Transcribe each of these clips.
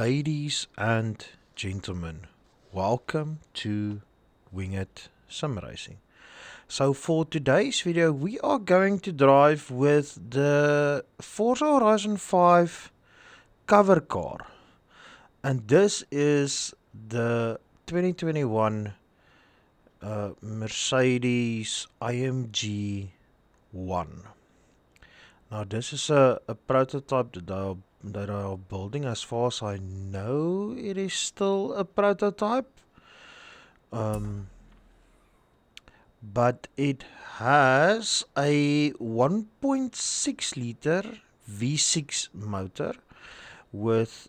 Ladies and gentlemen, welcome to Winged Sim Racing. So for today's video, we are going to drive with the Forza Horizon 5 cover car. And this is the 2021 Mercedes AMG ONE. Now this is a prototype that are building. As far as I know, it is still a prototype. But it has a 1.6 liter V6 motor with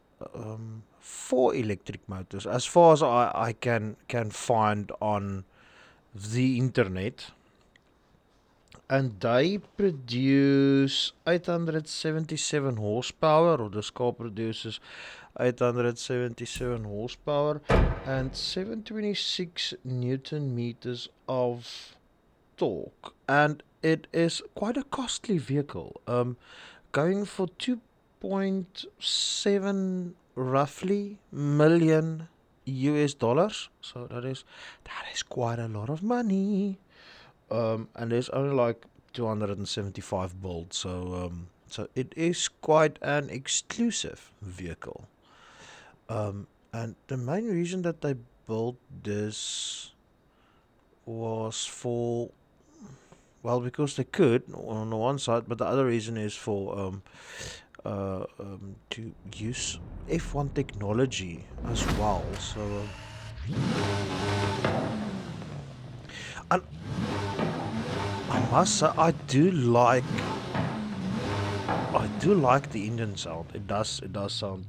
4 electric motors, as far as I can find on the internet. And they produce 877 horsepower, or this car produces 877 horsepower and 726 newton meters of torque. And it is quite a costly vehicle, going for 2.7 roughly million US dollars. So that is quite a lot of money. And there's only like 275 builds, so it is quite an exclusive vehicle. And the main reason that they built this was because they could on the one side, but the other reason is for to use F1 technology as well. So and I must say, I do like the engine sound. It does sound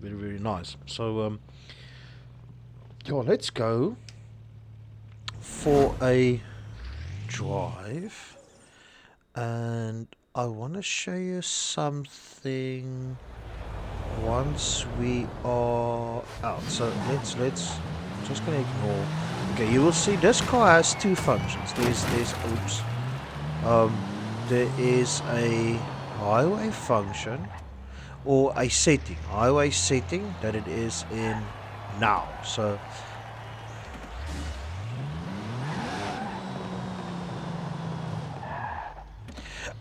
very, very nice. So yeah, let's go for a drive, and I want to show you something once we are out. So let's I'm just gonna ignore. Okay, you will see this car has two functions. There's there is a highway function, or a highway setting that it is in now. So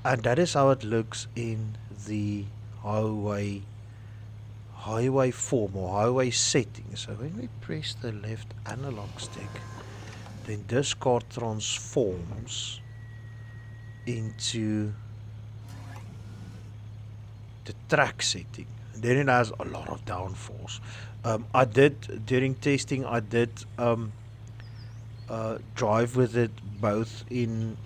and that is how it looks in the highway form, or highway setting. So when we press the left analog stick, then this car transforms into the track setting. And then it has a lot of downforce. During testing, I did drive with it both in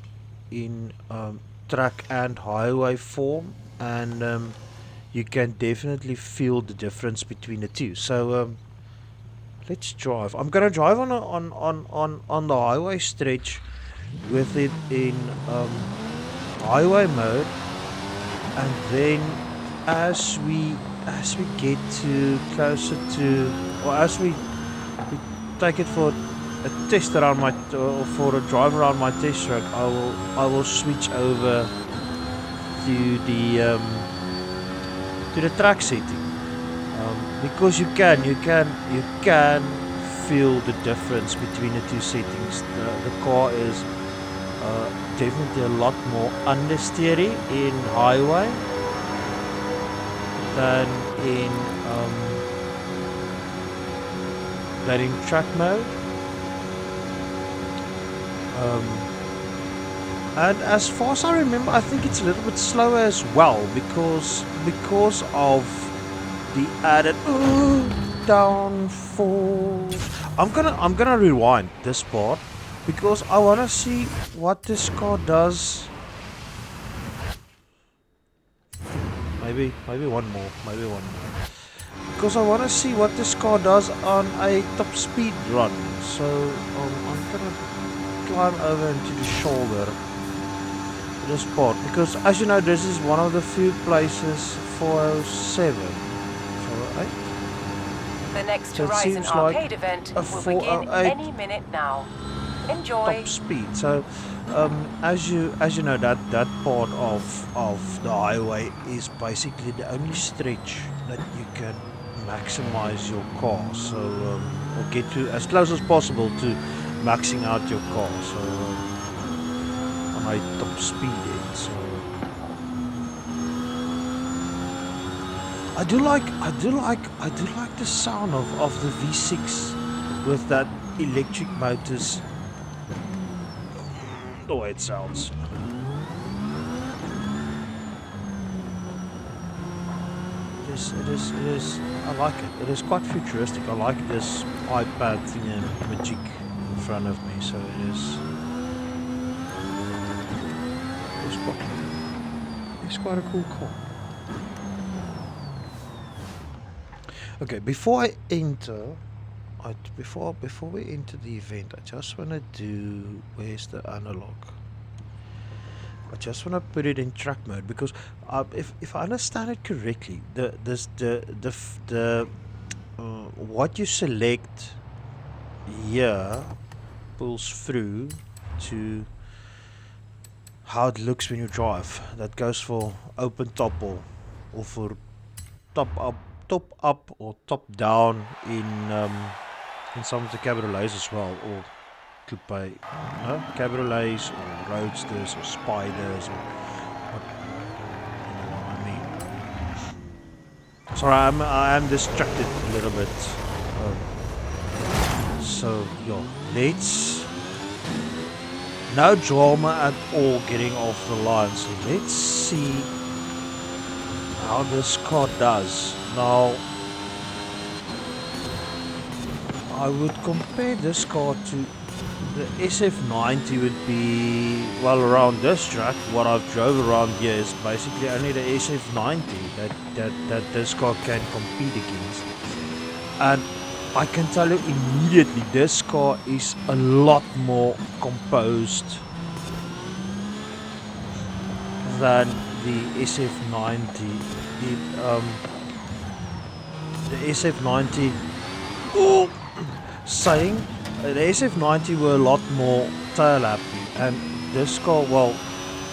track and highway form, and you can definitely feel the difference between the two. So let's drive. I'm gonna drive on the highway stretch with it in highway mode, and then as we get to closer to, or as we take it for a test around or for a drive around my test track, I will switch over to the track setting, because you can feel the difference between the two settings. The car is definitely a lot more understeery in highway than in track mode. And as far as I remember, I think it's a little bit slower as well, because of the added downforce. I'm gonna rewind this part, because I wanna see what this car does. Maybe one more. Because I wanna see what this car does on a top speed run. So I'm gonna climb over into the shoulder, this part, because as you know, this is one of the few places 407, 408. The next Horizon arcade event will begin any minute now. Enjoy. Top speed. So as you know, that part of the highway is basically the only stretch that you can maximize your car, so or get to as close as possible to maxing out your car, so on a top speed end. So I do like the sound of the V6 with that electric motors, the way it sounds. It is, I like it. It is quite futuristic. I like this iPad thing and magic in front of me, so it's quite a cool car. Okay, before I enter, before we enter the event, I just want to do, where's the analog? I just want to put it in track mode because if I understand it correctly, what you select here pulls through to how it looks when you drive. That goes for open top or for top up or top down in some of the cabriolets as well, or coupe, cabriolets or roadsters or spiders or what, you know what I mean. Sorry, I am distracted a little bit. So yeah, let's, no drama at all getting off the line. So let's see how this car does. Now, I would compare this car to the SF90 would be, well, around this track, what I've drove around here is basically only the SF90 that this car can compete against. And I can tell you immediately, this car is a lot more composed than the SF90. The SF90, saying the SF90 were a lot more tail happy, and this car, well,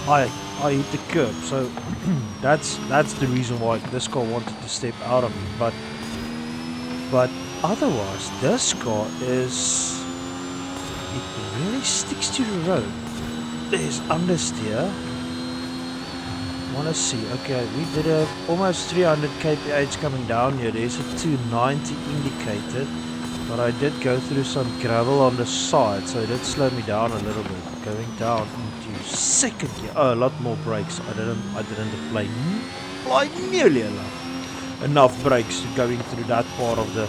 I hit the curb, so that's the reason why this car wanted to step out of me. But otherwise, this car is, it really sticks to the road. There's understeer. Want to see? Okay, we did almost 300 kph coming down here. There's a 290 indicated. But I did go through some gravel on the side, so it did slow me down a little bit. Going down into second gear. Oh, a lot more brakes. I didn't apply nearly enough brakes to going through that part of the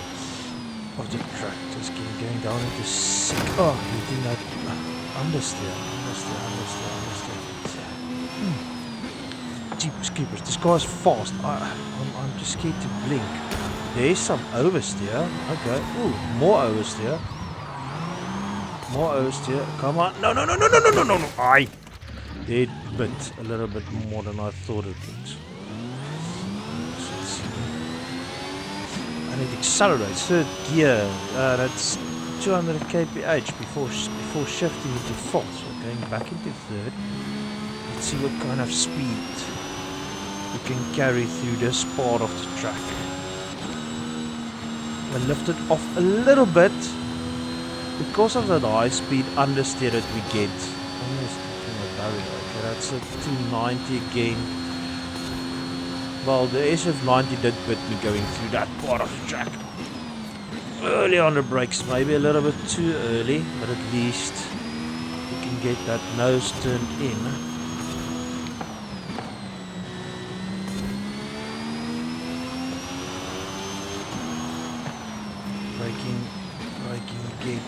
track. Just going down into second. Oh, hitting that understeer. Jeepers creepers. This car is fast. I'm just scared to blink. There's some oversteer. Okay. Ooh, more oversteer. Come on. No. I did bit a little bit more than I thought it would. And it accelerates. Third gear. That's 200 kph before shifting into fourth. So going back into third. Let's see what kind of speed we can carry through this part of the track. I lifted off a little bit because of that high speed understeer that we get. Okay, that's a 290 again. Well, the SF90 did bit me going through that part of the track. Early on the brakes, maybe a little bit too early, but at least we can get that nose turned in. Braking again.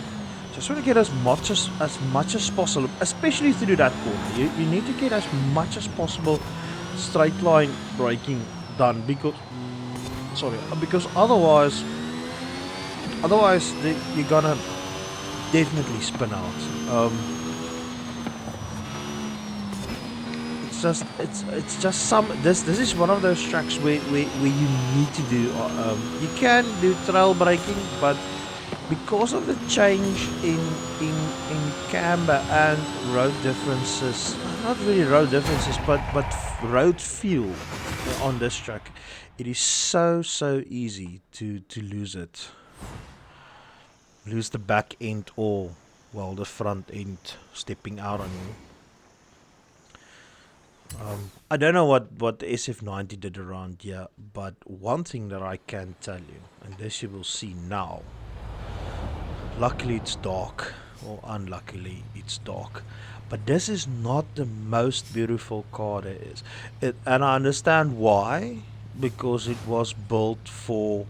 Just want to get as much as possible, especially through that corner. You need to get as much as possible straight line braking done because otherwise you're gonna definitely spin out. It's just some. This is one of those tracks where you need to do. You can do trail braking, but because of the change in camber and road differences, not really road differences, but road feel on this track. It is so easy to lose it. Lose the back end or, well, the front end stepping out on you. I don't know what the SF90 did around here, but one thing that I can tell you, and this you will see now. Luckily it's dark, or unluckily it's dark. But this is not the most beautiful car there is. And I understand why, because it was built for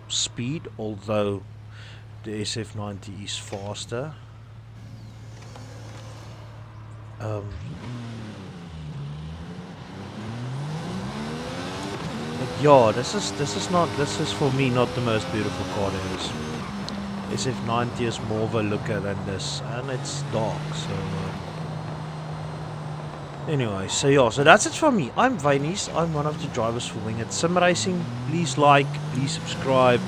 speed, although the SF90 is faster. But yeah, this is for me not the most beautiful car there is. SF90 is more of a looker than this, and it's dark, so anyway, so yeah, so that's it from me. I'm Wynies, I'm one of the drivers for Winged Sim Racing. Please like, please subscribe.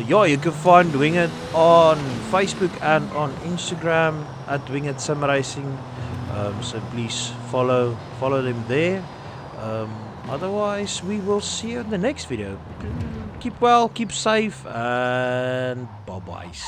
Yeah, you can find Winged on Facebook and on Instagram at Winged Sim Racing. So please follow them there. Otherwise, we will see you in the next video. Keep well, keep safe, and bye-byes.